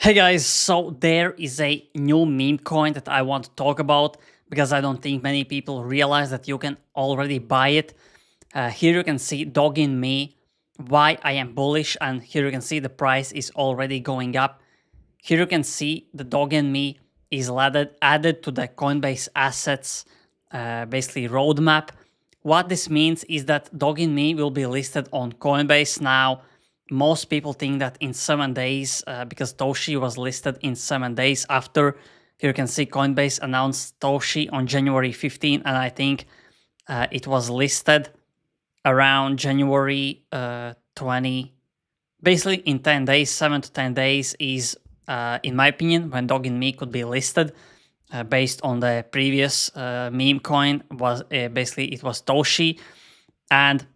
Hey guys, so there is a new meme coin that I want to talk about because I don't think many people realize that you can already buy it. Here you can see DOGINME, why I am bullish, and here you can see the price is already going up. Here you can see the DOGINME is added to the Coinbase assets, basically roadmap. What this means is that DOGINME will be listed on Coinbase now. Most people think that in 7 days, because Toshi was listed in 7 days after. Here you can see Coinbase announced Toshi on January 15, and I think it was listed around January 20. Basically, in 10 days, 7 to 10 days is, in my opinion, when DOGINME could be listed. Based on the previous meme coin, was basically it was Toshi. And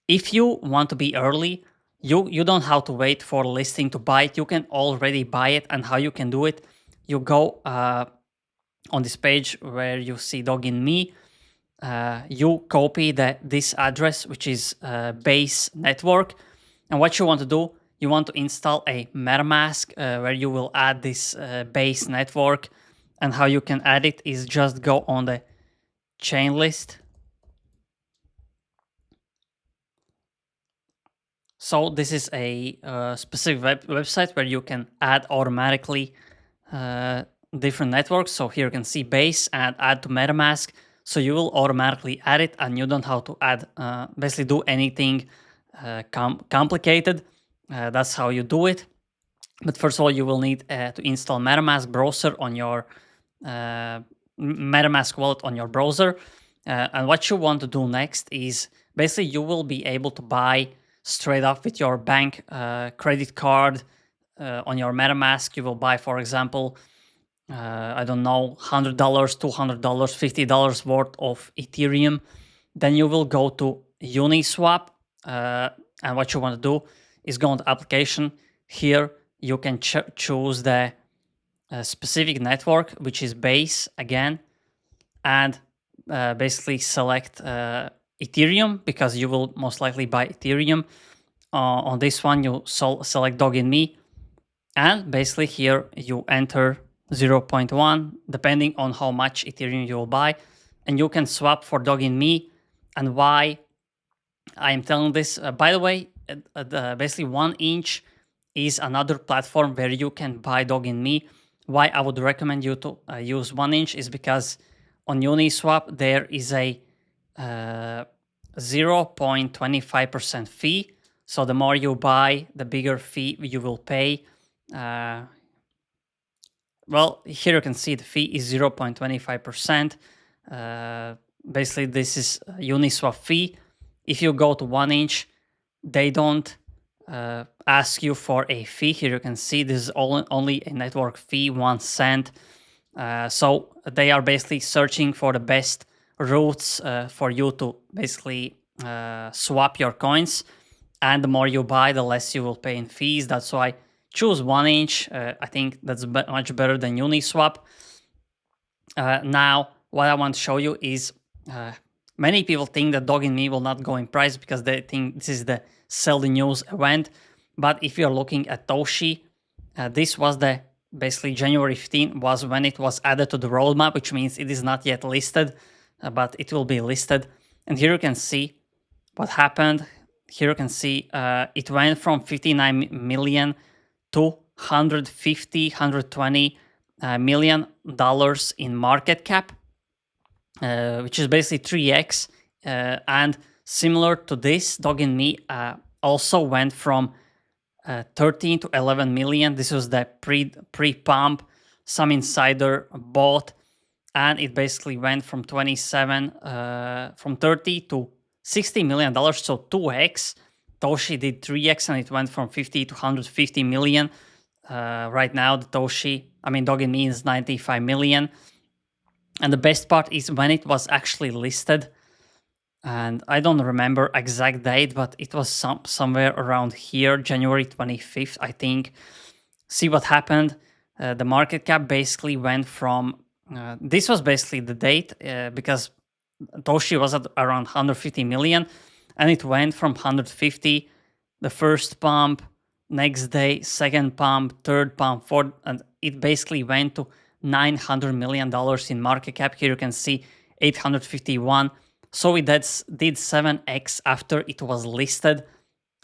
if you want to be early, you don't have to wait for listing to buy it. You can already buy it. And how you can do it, you go on this page where you see DOGINME. You copy this address, which is base network. And what you want to do, you want to install a MetaMask where you will add this base network. And how you can add it is just go on the chain list. So this is a specific website where you can add automatically different networks. So here you can see base and add to MetaMask. So you will automatically add it and you don't have to add, basically do anything complicated. That's how you do it. But first of all, you will need to install MetaMask browser on your MetaMask wallet on your browser. And what you want to do next is basically you will be able to buy straight up with your bank credit card on your MetaMask. You will buy, for example, I don't know, $100, $200, $50 worth of Ethereum. Then you will go to Uniswap. And what you want to do is go on the application. Here you can choose the specific network, which is base again, and basically select Ethereum because you will most likely buy Ethereum. On this one, you select DOGINME, and basically here you enter 0.1 depending on how much Ethereum you will buy, and you can swap for DOGINME. And why I am telling this, by the way, basically 1inch is another platform where you can buy DOGINME. Why I would recommend you to use 1inch is because on Uniswap there is a 0.25% fee. So the more you buy, the bigger fee you will pay. Well, here you can see the fee is 0.25%. Basically, this is Uniswap fee. If you go to 1inch, they don't ask you for a fee. Here you can see this is only a network fee, 1 cent. So they are basically searching for the best routes for you to basically swap your coins. And the more you buy, the less you will pay in fees. That's why choose 1inch. I think that's much better than Uniswap. Now, what I want to show you is many people think that DOGINME will not go in price because they think this is the sell the news event. But if you're looking at Toshi, this was the basically January 15 was when it was added to the roadmap, which means it is not yet listed, but it will be listed. And here you can see what happened. Here you can see it went from 59 million to 150, 120 million dollars in market cap, which is basically 3x. And similar to this, DOGINME also went from 13 to 11 million. This was the pre-pump. Some insider bought, and it basically went from 30 to $60 million, so 2x. Toshi did 3x, and it went from 50 to 150 million. Right now, the DOGINME is 95 million. And the best part is when it was actually listed, and I don't remember exact date, but it was somewhere around here, January 25th, I think. See what happened. The market cap basically went from, this was basically the date because Toshi was at around 150 million, and it went from 150, the first pump, next day, second pump, third pump, fourth, and it basically went to $900 million in market cap. Here you can see 851. So it did 7x after it was listed.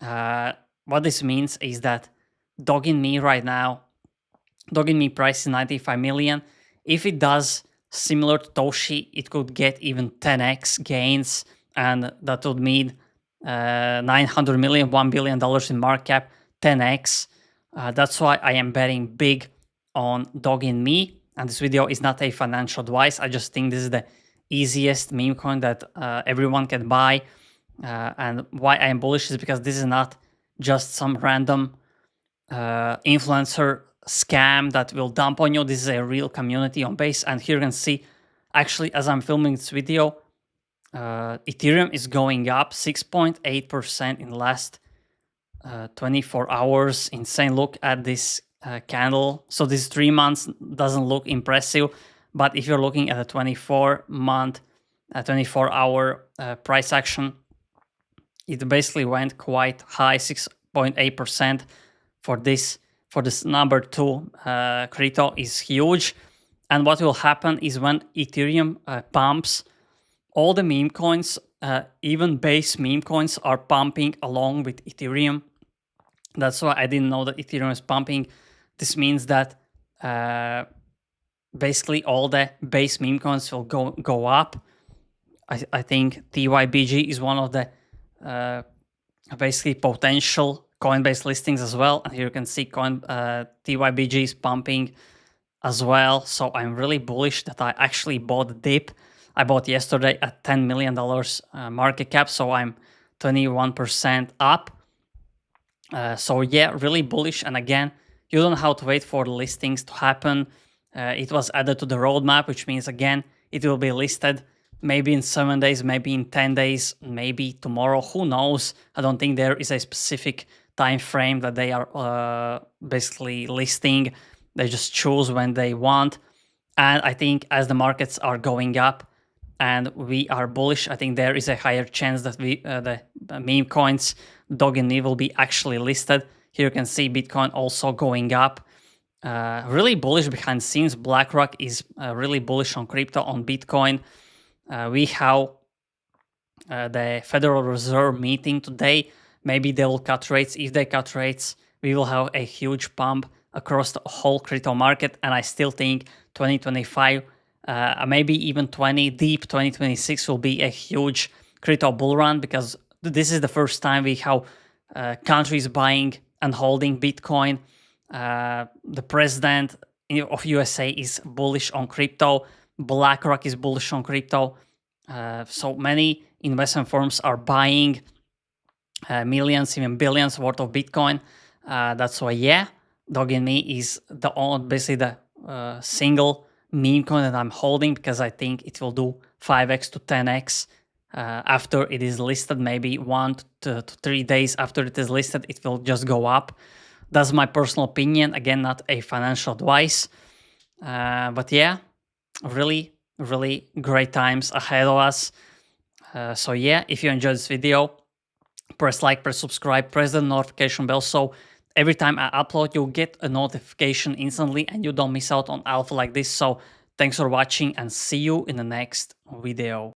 What this means is that DOGINME right now, DOGINME price is 95 million. If it does similar to Toshi, it could get even 10x gains, and that would mean 900 million, $1 billion in market cap, 10x. That's why I am betting big on DOGINME. And this video is not a financial advice. I just think this is the easiest meme coin that everyone can buy. And why I am bullish is because this is not just some random influencer scam that will dump on you. This is a real community on Base. And here you can see, actually, as I'm filming this video, Ethereum is going up 6.8% in the last 24 hours. Insane. Look at this candle. So this 3 months doesn't look impressive, but if you're looking at a 24-month, 24-hour price action, it basically went quite high, 6.8% for this number 2 crypto is huge. And what will happen is when Ethereum pumps, all the meme coins, even base meme coins, are pumping along with Ethereum. That's why I didn't know that Ethereum is pumping. This means that basically all the base meme coins will go up. I think TYBG is one of the basically potential Coinbase listings as well. And here you can see TYBG is pumping as well. So I'm really bullish that I actually bought the dip. I bought yesterday at $10 million market cap, so I'm 21% up. So yeah, really bullish. And again, you don't have to wait for the listings to happen. It was added to the roadmap, which means again, it will be listed maybe in 7 days, maybe in 10 days, maybe tomorrow, who knows. I don't think there is a specific time frame that they are basically listing. They just choose when they want. And I think as the markets are going up and we are bullish, I think there is a higher chance that the meme coins, DOGINME, will be actually listed. Here you can see Bitcoin also going up. Really bullish behind the scenes. BlackRock is really bullish on crypto, on Bitcoin. We have the Federal Reserve meeting today. Maybe they will cut rates. If they cut rates, we will have a huge pump across the whole crypto market. And I still think 2025, maybe even deep 2026 will be a huge crypto bull run, because this is the first time we have countries buying and holding Bitcoin. The president of USA is bullish on crypto. BlackRock is bullish on crypto. So many investment firms are buying millions, even billions worth of Bitcoin. That's why, yeah, DOGINME is basically the single meme coin that I'm holding, because I think it will do 5x to 10x after it is listed. Maybe 1 to 3 days after it is listed, it will just go up. That's my personal opinion. Again, not a financial advice. But yeah, really, really great times ahead of us. So yeah, if you enjoyed this video, press like, press subscribe, press the notification bell, so every time I upload, you'll get a notification instantly and you don't miss out on alpha like this. So thanks for watching and see you in the next video.